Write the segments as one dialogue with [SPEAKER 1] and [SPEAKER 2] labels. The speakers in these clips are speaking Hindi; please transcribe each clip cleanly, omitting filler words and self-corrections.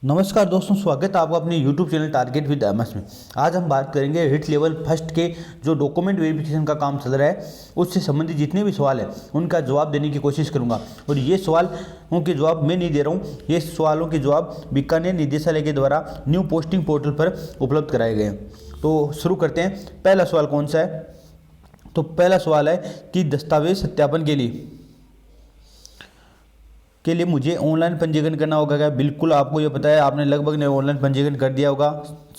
[SPEAKER 1] नमस्कार दोस्तों, स्वागत है आपका अपने YouTube channel target with MS में। आज हम बात करेंगे रिट लेवल फर्स्ट के जो डॉक्यूमेंट वेरिफिकेशन का काम चल रहा है उससे संबंधित जितने भी सवाल हैं उनका जवाब देने की कोशिश करूंगा। और ये सवालों के जवाब मैं नहीं दे रहा हूँ, ये सवालों के जवाब बीकानेर निदेशालय के द्वारा न्यू पोस्टिंग पोर्टल पर उपलब्ध कराए गए हैं। तो शुरू करते हैं। पहला सवाल कौन सा है? तो पहला सवाल है कि दस्तावेज सत्यापन के लिए मुझे ऑनलाइन पंजीकरण करना होगा क्या? बिल्कुल, आपको ये पता है, आपने लगभग ने ऑनलाइन पंजीकरण कर दिया होगा।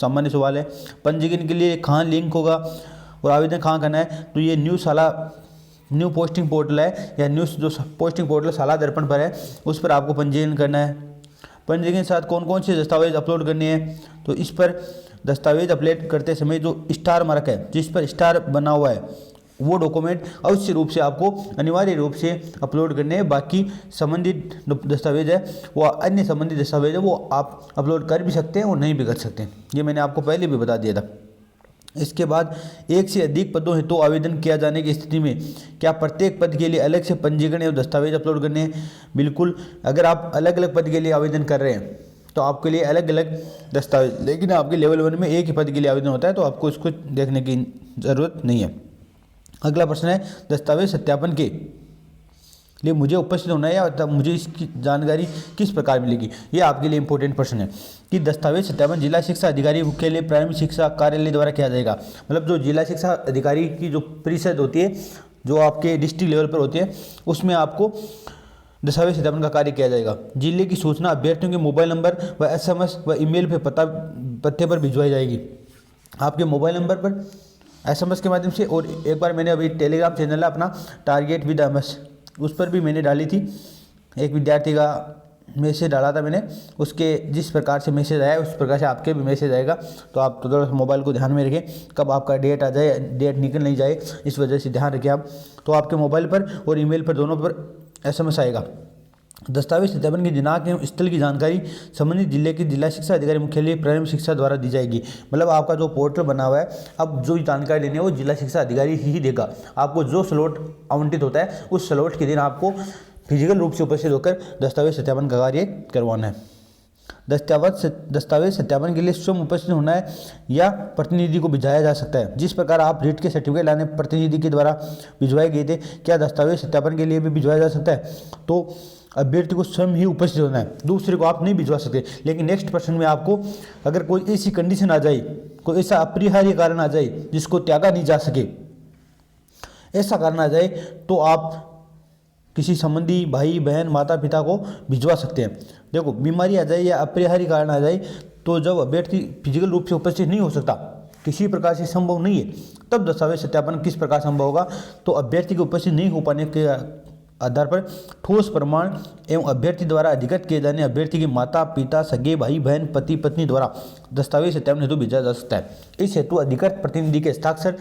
[SPEAKER 1] सामान्य सवाल है। पंजीकरण के लिए कहाँ लिंक होगा और आवेदन कहाँ करना है? तो ये न्यू पोस्टिंग पोर्टल है या न्यू जो पोस्टिंग पोर्टल साला दर्पण पर है उस पर आपको पंजीकरण करना है। पंजीकरण के साथ कौन कौन से दस्तावेज अपलोड करने हैं? तो इस पर दस्तावेज अपलोड करते समय जो स्टार मार्क है, जिस पर स्टार बना हुआ है, वो डॉक्यूमेंट अवश्य रूप से आपको अनिवार्य रूप से अपलोड करने हैं। बाकी संबंधित दस्तावेज है वो अन्य संबंधित दस्तावेज है वो आप अपलोड कर भी सकते हैं और नहीं भी कर सकते हैं। ये मैंने आपको पहले भी बता दिया था। इसके बाद एक से अधिक पदों हेतु तो आवेदन किया जाने की स्थिति में क्या प्रत्येक पद के लिए अलग से पंजीकरण एवं दस्तावेज अपलोड करने हैं? बिल्कुल, अगर आप अलग अलग पद के लिए आवेदन कर रहे हैं तो आपके लिए अलग अलग दस्तावेज, लेकिन आपके लेवल 1 में एक ही पद के लिए आवेदन होता है तो आपको इसको देखने की ज़रूरत नहीं है। अगला प्रश्न है, दस्तावेज सत्यापन के लिए मुझे उपस्थित होना है या मुझे इसकी जानकारी किस प्रकार मिलेगी? ये आपके लिए इंपॉर्टेंट प्रश्न है कि दस्तावेज सत्यापन जिला शिक्षा अधिकारी के लिए प्राथमिक शिक्षा कार्यालय द्वारा किया जाएगा। मतलब जो जिला शिक्षा अधिकारी की जो परिषद होती है जो आपके डिस्ट्रिक्ट लेवल पर होती है उसमें आपको दस्तावेज सत्यापन का कार्य किया जाएगा। जिले की सूचना अभ्यर्थियों के मोबाइल नंबर व SMS व ईमेल पर पते पर भिजवाई जाएगी। आपके मोबाइल नंबर पर SMS के माध्यम से, और एक बार मैंने अभी टेलीग्राम चैनल है अपना टारगेट विद एमएस, उस पर भी मैंने डाली थी। एक विद्यार्थी का मैसेज डाला था मैंने, उसके जिस प्रकार से मैसेज आया उस प्रकार से आपके भी मैसेज आएगा। तो आप तो थोड़ा मोबाइल को ध्यान में रखें, कब आपका डेट आ जाए, डेट निकल नहीं जाए, इस वजह से ध्यान रखें आप। तो आपके मोबाइल पर और ईमेल पर दोनों पर SMS आएगा। दस्तावेज सत्यापन की दिनांक एवं स्थल की जानकारी संबंधित जिले के जिला शिक्षा अधिकारी मुख्यालय प्राथमिक शिक्षा द्वारा दी जाएगी। मतलब आपका जो पोर्टल बना हुआ है, अब जो जानकारी लेनी है वो जिला शिक्षा अधिकारी ही देगा। आपको जो स्लॉट आवंटित होता है उस स्लॉट के दिन आपको फिजिकल रूप से उपस्थित होकर दस्तावेज सत्यापन का कार्य करवाना है। दस्तावेज सत्यापन के लिए स्वयं उपस्थित होना है या प्रतिनिधि को भिजवाया जा सकता है। जिस प्रकार आप रिट के सर्टिफिकेट लाने प्रतिनिधि के द्वारा भिजवाए गए थे, क्या दस्तावेज सत्यापन के लिए भी भिजवाया जा सकता है? तो अभ्यर्थी को स्वयं ही उपस्थित होना है, दूसरे को आप नहीं भिजवा सकते। लेकिन नेक्स्ट प्रश्न में आपको अगर कोई ऐसी कंडीशन आ जाए, कोई ऐसा अपरिहार्य कारण आ जाए जिसको त्यागा नहीं जा सके, ऐसा कारण आ जाए तो आप किसी संबंधी भाई बहन माता पिता को भिजवा सकते हैं। देखो, बीमारी आ जाए या अपरिहार्य कारण आ जाए तो जब अभ्यर्थी फिजिकल रूप से उपस्थित नहीं हो सकता, किसी प्रकार से संभव नहीं है, तब दस्तावेज सत्यापन किस प्रकार संभव होगा? तो अभ्यर्थी के उपस्थित नहीं हो पाने के आधार पर ठोस प्रमाण एवं अभ्यर्थी द्वारा अधिकृत किए जाने अभ्यर्थी के माता पिता सगे भाई बहन पति पत्नी द्वारा दस्तावेज सत्यापन हेतु भेजा जा सकता है। इस हेतु अधिकृत प्रतिनिधि के हस्ताक्षर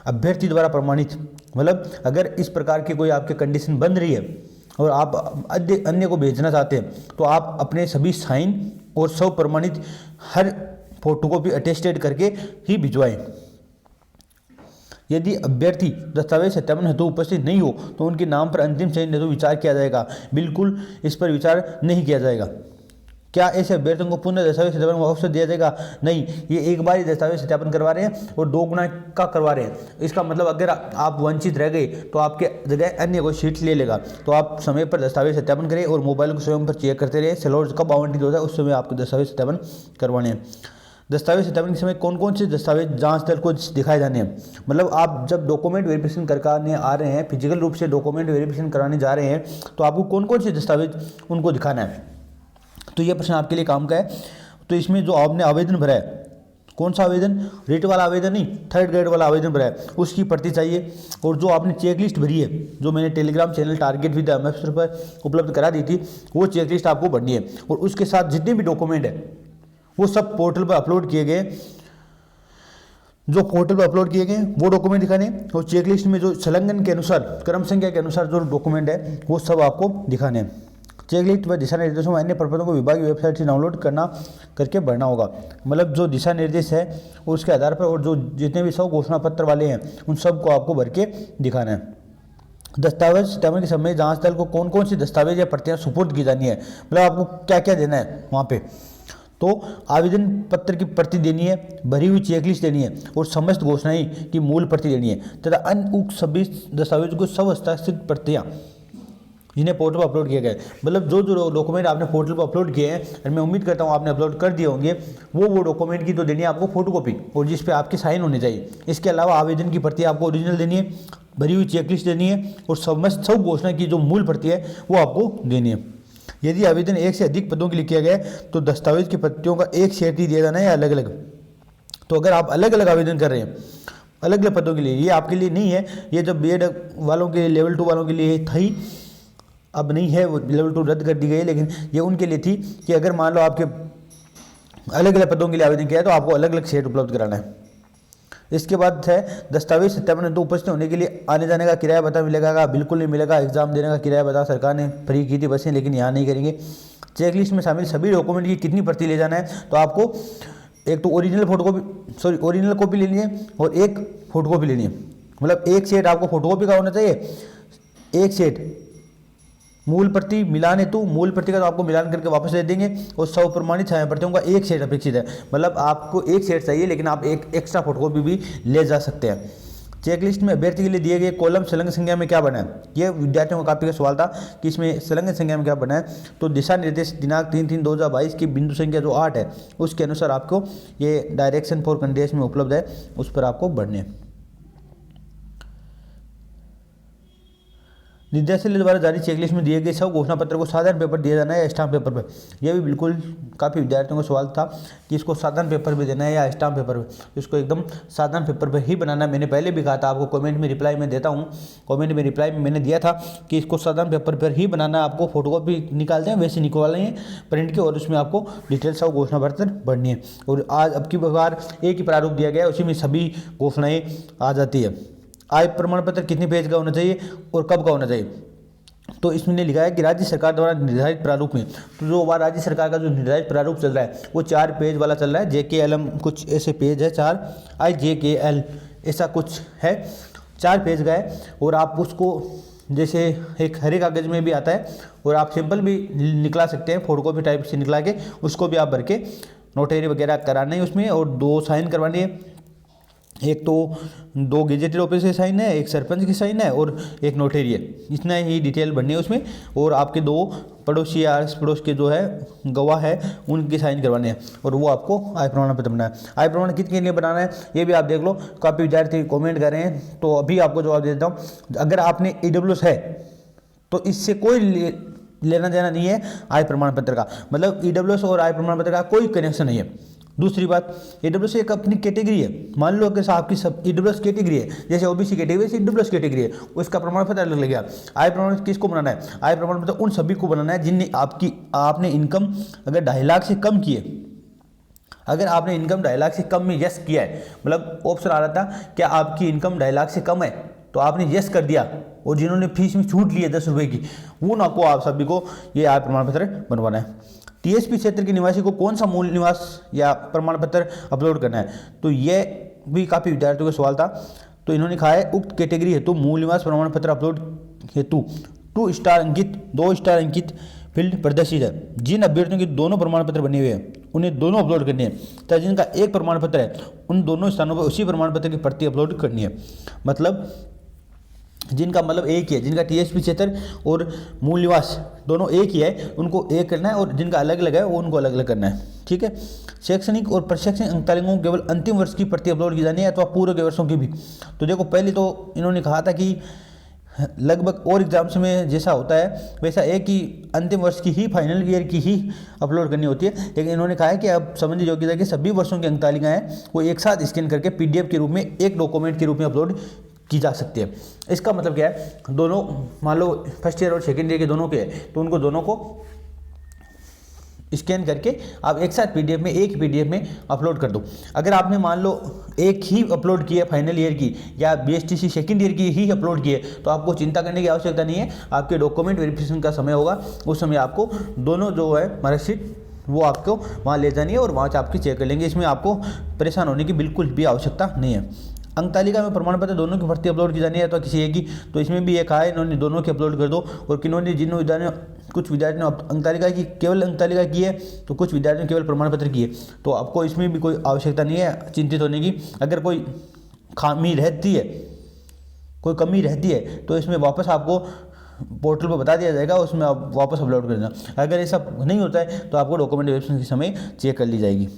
[SPEAKER 1] अभ्यर्थी द्वारा प्रमाणित। मतलब अगर इस प्रकार की कोई आपकी कंडीशन बन रही है और आप अन्य को भेजना चाहते हैं तो आप अपने सभी साइन और सब प्रमाणित हर फोटोकॉपी अटेस्टेड करके ही भिजवाएं। यदि अभ्यर्थी दस्तावेज सत्यापन हेतु उपस्थित नहीं हो तो उनके नाम पर अंतिम चयन हेतु विचार किया जाएगा। बिल्कुल, इस पर विचार नहीं किया जाएगा। क्या ऐसे अभ्यर्थियों को पुनः दस्तावेज सत्यापन का अवसर दिया जाएगा? नहीं, ये एक बार ही दस्तावेज सत्यापन करवा रहे हैं और 2 गुना का करवा रहे हैं। इसका मतलब अगर आप वंचित रह गए तो आपके जगह अन्य कोई सीट ले लेगा। तो आप समय पर दस्तावेज सत्यापन करें और मोबाइल को स्वयं पर चेक करते रहे। स्लॉट कब आवंटित होता है उस समय आपको दस्तावेज सत्यापन करवाने हैं। दस्तावेज सत्यापन के समय कौन कौन से दस्तावेज जांच दल को दिखाए जाने हैं? मतलब आप जब डॉक्यूमेंट वेरिफिकेशन करने आ रहे हैं, फिजिकल रूप से डॉक्यूमेंट वेरिफिकेशन कराने जा रहे हैं, तो आपको कौन कौन से दस्तावेज उनको दिखाना है? तो ये प्रश्न आपके लिए काम का है। तो इसमें जो आपने आवेदन भरा है, कौन सा आवेदन? रेट वाला आवेदन नहीं, 3rd ग्रेड वाला आवेदन भरा है, उसकी प्रति चाहिए। और जो आपने चेकलिस्ट भरी है, जो मैंने Telegram channel target with MS पर उपलब्ध करा दी थी, वो चेकलिस्ट आपको भरनी है। और उसके साथ जितने भी डॉक्यूमेंट है वो सब पोर्टल पर अपलोड किए गए, जो पोर्टल पर अपलोड किए गए वो डॉक्यूमेंट दिखाने। और चेकलिस्ट में जो संलग्न के अनुसार, क्रम संख्या के अनुसार जो डॉक्यूमेंट है वो सब आपको दिखाने हैं। चेकलिस्ट व दिशा निर्देशों में अन्य प्रपत्रों को विभाग की वेबसाइट से डाउनलोड करके भरना होगा। मतलब जो दिशा निर्देश है उसके आधार पर, और जो जितने भी 100 घोषणा पत्र वाले हैं उन सबको आपको भर के दिखाना है। दस्तावेज सत्यापन के समय जांच दल को कौन कौन सी दस्तावेज या प्रतियां सुपुर्द की जानी है? मतलब आपको क्या क्या देना है वहाँ पे? तो आवेदन पत्र की प्रति देनी है, भरी हुई चेकलिस्ट देनी है और समस्त घोषणाएं की मूल प्रति देनी है तथा अन्य उक्त सभी दस्तावेजों को सब हस्ताक्षरित प्रतियां जिन्हें पोर्टल पर अपलोड किया गया है। मतलब जो जो डॉक्यूमेंट आपने पोर्टल पर अपलोड किए हैं, और मैं उम्मीद करता हूँ आपने अपलोड कर दिए होंगे, वो डॉक्यूमेंट की तो देनी है आपको फोटोकॉपी और जिस पे आपके साइन होने चाहिए। इसके अलावा आवेदन की प्रति आपको ओरिजिनल देनी है, भरी हुई चेकलिस्ट देनी है और समस्त सब घोषणा की जो मूल प्रति है वो आपको देनी है। यदि आवेदन एक से अधिक पदों के लिए किया गया है तो दस्तावेज की प्रतियों का एक सेट ही दिया जाना है या अलग अलग। तो अगर आप अलग अलग आवेदन कर रहे हैं अलग अलग पदों के लिए, ये आपके लिए नहीं है, ये जब बीएड वालों के लेवल 2 वालों के लिए था ही, अब नहीं है, वो लेवल 2 रद्द कर दी गई है, लेकिन ये उनके लिए थी कि अगर मान लो आपके अलग अलग पदों के लिए आवेदन किया है तो आपको अलग अलग सेट उपलब्ध कराना है। इसके बाद है दस्तावेज सत्यापन। तो उपस्थित होने के लिए आने जाने का किराया भत्ता मिलेगा? बिल्कुल नहीं मिलेगा। एग्जाम देने का किराया भत्ता सरकार ने फ्री की थी बसें, लेकिन यहाँ नहीं करेंगे। चेकलिस्ट में शामिल सभी डॉक्यूमेंट की कितनी प्रति ले जाना है? तो आपको एक तो ओरिजिनल कॉपी लेनी है और एक फोटोकॉपी लेनी है। मतलब एक सेट आपको फोटोकॉपी का होना चाहिए, एक सेट मूल प्रति मिलान हेतु मूल प्रति का तो आपको मिलान करके वापस दे देंगे और 100 प्रमाणित छाया प्रतियों का एक सेट अपेक्षित है। मतलब आपको एक सेट चाहिए, लेकिन आप एक एक्स्ट्रा फोटोकॉपी भी ले जा सकते हैं। चेकलिस्ट में अभ्यर्थी के लिए दिए गए कॉलम संलग्न संख्या में क्या बना है? ये विद्यार्थियों का काफी का सवाल था कि इसमें संलग्न संख्या में क्या बना है। तो दिशा निर्देश दिनांक 3/3/2022 की बिंदु संख्या जो 8 है उसके अनुसार आपको ये डायरेक्शन फॉर कंटेस्ट में उपलब्ध है, उस पर आपको बढ़ने हैं। निर्देशालय द्वारा जारी चेकलिस्ट में दिए गए सब घोषणा पत्र को साधारण पेपर दिया जाना है या स्टाम्प पेपर पर? यह भी बिल्कुल काफ़ी विद्यार्थियों का सवाल था कि इसको साधारण पेपर पे देना है या स्टाम्प पेपर पे। इसको एकदम साधारण पेपर पे ही बनाना है। मैंने पहले भी कहा था, आपको कमेंट में रिप्लाई में देता हूँ, कमेंट में रिप्लाई में मैंने दिया था कि इसको साधारण पेपर पर ही बनाना है। आपको फोटोकॉपी निकालते हैं वैसे निकलवाना है प्रिंट के, और उसमें आपको डिटेल सब घोषणा पत्र भरनी है। और आज अब की बार एक ही प्रारूप दिया गया है, उसी में सभी घोषणाएँ आ जाती है। आय प्रमाण पत्र कितने पेज का होना चाहिए और कब का होना चाहिए? तो इसमें लिखा है कि राज्य सरकार द्वारा निर्धारित प्रारूप में, तो जो बार राज्य सरकार का जो निर्धारित प्रारूप चल रहा है वो 4 पेज वाला चल रहा है। JKLM कुछ ऐसे पेज है 4, IJKL ऐसा कुछ है, 4 पेज का है। और आप उसको जैसे एक हरे कागज में भी आता है और आप सिंपल भी निकला सकते हैं, फोटोकॉपी टाइप से निकला के उसको भी आप भर के नोटरी वगैरह कराना है उसमें, और 2 साइन करवानी है। एक तो 2 गेजेटेड ऑफिसर की साइन है, एक सरपंच की साइन है और एक नोटरी है। इतना ही डिटेल भरनी है उसमें। और आपके 2 पड़ोसी या आस पड़ोस के जो है गवाह है उनकी साइन करवाने हैं, और वो आपको आय प्रमाण पत्र बनाना है। आय प्रमाण कितने लिए बनाना है ये भी आप देख लो, काफ़ी विद्यार्थी कमेंट कर रहे हैं, तो अभी आपको जवाब दे देता हूँ। अगर आपने EWS है तो इससे कोई लेना देना नहीं है आय प्रमाण पत्र का। मतलब EWS और आय प्रमाण पत्र का कोई कनेक्शन नहीं है। दूसरी बात, EWS एक अपनी कैटेगरी है। मान लो कि आपकी सब EWS कैटेगरी है, जैसे OBC कैटेगरी से EWS कैटेगरी है, उसका प्रमाण पत्र अलग लगेगा। आय प्रमाण पत्र किसको बनाना है? आय प्रमाण पत्र उन सभी को बनाना है जिनने आपने इनकम अगर 2.5 लाख से कम की है। अगर आपने इनकम 2.5 लाख से कम में यस किया है, मतलब ऑप्शन आ रहा था क्या आपकी इनकम 2.5 लाख से कम है, तो आपने यस कर दिया, और जिन्होंने फीस में छूट ली है 10 रुपये की, वो ना को आप सभी को ये आय प्रमाण पत्र बनवाना है। TSP क्षेत्र के निवासी को कौन सा मूल निवास या प्रमाण पत्र अपलोड करना है? तो ये भी काफ़ी विद्यार्थियों का सवाल था। तो इन्होंने कहा है उक्त कैटेगरी हेतु मूल निवास प्रमाण पत्र अपलोड हेतु 2 स्टार अंकित 2 स्टार अंकित फील्ड प्रदर्शित है। जिन अभ्यर्थियों के दोनों प्रमाण पत्र बने हुए हैं उन्हें दोनों अपलोड करने हैं, तथा जिनका एक प्रमाण पत्र है उन दोनों स्थानों पर उसी प्रमाण पत्र की प्रति अपलोड करनी है। मतलब जिनका मतलब एक ही है, जिनका TSP क्षेत्र और मूल निवास दोनों एक ही है उनको एक करना है, और जिनका अलग अलग है वो उनको अलग अलग करना है। ठीक है। शैक्षणिक और प्रशैक्षणिक अंकतालिकाओं को केवल अंतिम वर्ष की प्रति अपलोड की जानी है अथवा पूर्व के वर्षों की भी। तो देखो, पहले तो इन्होंने कहा था कि लगभग और एग्जाम्स में जैसा होता है वैसा एक ही अंतिम वर्ष की ही, फाइनल ईयर की ही अपलोड करनी होती है, लेकिन इन्होंने कहा है कि अब संबंधित योग्यता के सभी वर्षों की अंकतालिकाएं वो एक साथ स्कैन करके PDF के रूप में एक डॉक्यूमेंट के रूप में अपलोड की जा सकती है। इसका मतलब क्या है, दोनों मान लो फर्स्ट ईयर और सेकेंड ईयर के दोनों के हैं, तो उनको दोनों को स्कैन करके आप एक साथ PDF में, एक PDF में अपलोड कर दो। अगर आपने मान लो एक ही अपलोड की है फाइनल ईयर की या BSTC सेकेंड ईयर की ही अपलोड की है, तो आपको चिंता करने की आवश्यकता नहीं है। आपके डॉक्यूमेंट वेरिफिकेशन का समय होगा, उस समय आपको दोनों जो है मार्कशीट वो आपको वहाँ ले जानी है और वहाँ से आपकी चेक कर लेंगे। इसमें आपको परेशान होने की बिल्कुल भी आवश्यकता नहीं है। अंक तालिका में प्रमाण पत्र दोनों की भर्ती अपलोड की जानी है तो किसी एक की, तो इसमें भी एक है इन्होंने दोनों की अपलोड कर दो। और किन्होंने जिन विद्यार्थियों कुछ विद्यार्थियों ने अंक तालिका की केवल अंक तालिका की है, तो कुछ विद्यार्थियों ने केवल प्रमाण पत्र की है, तो आपको इसमें भी कोई आवश्यकता नहीं है चिंतित होने की। अगर कोई खामी रहती है, कोई कमी रहती है, तो इसमें वापस आपको पोर्टल पर बता दिया जाएगा, उसमें आप वापस अपलोड कर देना। अगर ऐसा नहीं होता है तो आपको डॉक्यूमेंट वेरिफिकेशन के समय चेक कर ली जाएगी।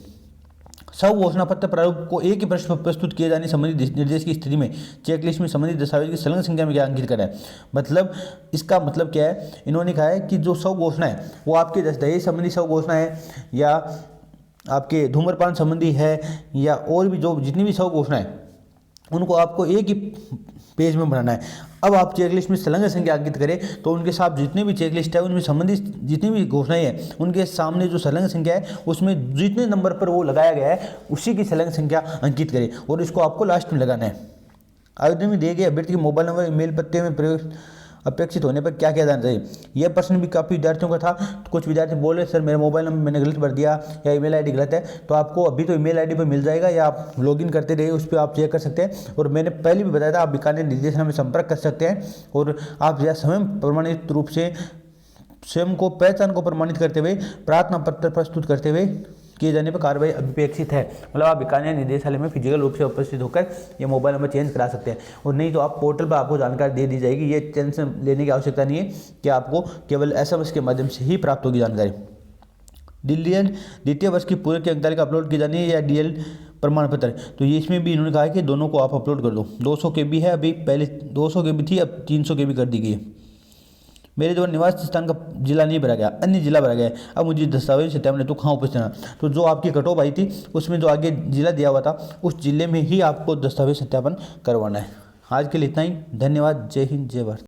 [SPEAKER 1] सब घोषणा पत्र प्रारूप को एक ही पृष्ठ पर प्रस्तुत किए जाने संबंधी निर्देश की स्थिति में चेकलिस्ट में संबंधित दस्तावेज की संलग्न संख्या में क्या अंकित करें। मतलब इसका मतलब क्या है, इन्होंने कहा है कि जो सब घोषणा है वो आपके दहेज संबंधी सब घोषणा है, या आपके धूम्रपान संबंधी है, या और भी जो जितनी भी सब घोषणा है उनको आपको एक ही पेज में बनाना है। अब आप चेकलिस्ट में संलग्न संख्या अंकित करें तो उनके साथ जितने भी चेकलिस्ट है उनमें संबंधित जितनी भी घोषणाएं हैं उनके सामने जो संलग्न संख्या है उसमें जितने नंबर पर वो लगाया गया है उसी की संलग्न संख्या अंकित करें, और इसको आपको लास्ट में लगाना है। आवेदन में दिए गए अभ्यर्थी के मोबाइल नंबर ईमेल पते में प्रयोग अपेक्षित होने पर क्या किया जाना चाहिए। यह प्रश्न भी काफ़ी विद्यार्थियों का था। तो कुछ विद्यार्थी बोल रहे सर मेरा मोबाइल नंबर मैंने गलत भर दिया या ईमेल आईडी गलत है, तो आपको अभी तो ईमेल आईडी पर मिल जाएगा या आप लॉगिन करते रहिए, उस पर आप चेक कर सकते हैं। और मैंने पहले भी बताया था आप बीकानेर निर्देशालय में संपर्क कर सकते हैं, और आप यह स्वयं प्रमाणित रूप से स्वयं को पहचान को प्रमाणित करते हुए प्रार्थना पत्र प्रस्तुत करते हुए किए जाने पर कार्रवाई अपेक्षित है। मतलब आप बीकानेर निदेशालय में फिजिकल रूप से उपस्थित होकर ये मोबाइल नंबर चेंज करा सकते हैं, और नहीं तो आप पोर्टल पर आपको जानकारी दे दी जाएगी। ये टेंशन लेने की आवश्यकता नहीं है कि आपको केवल SMS के माध्यम से ही प्राप्त होगी जानकारी। DL द्वितीय वर्ष की पूरक की अंक तालिका अपलोड की जानी है या DL प्रमाण पत्र, तो ये इसमें भी इन्होंने कहा है कि दोनों को आप अपलोड कर दो। 200 KB है, अभी पहले 200 KB थी, अब 300 KB कर दी गई है। मेरे द्वारा निवास स्थान का जिला नहीं भरा गया, अन्य जिला भरा गया है, अब मुझे दस्तावेज सत्यापन हेतु कहाँ उपस्थित रहना। तो जो आपकी कट ऑफ आई थी उसमें जो आगे जिला दिया हुआ था उस जिले में ही आपको दस्तावेज सत्यापन करवाना है। आज के लिए इतना ही, धन्यवाद। जय हिंद, जय भारत।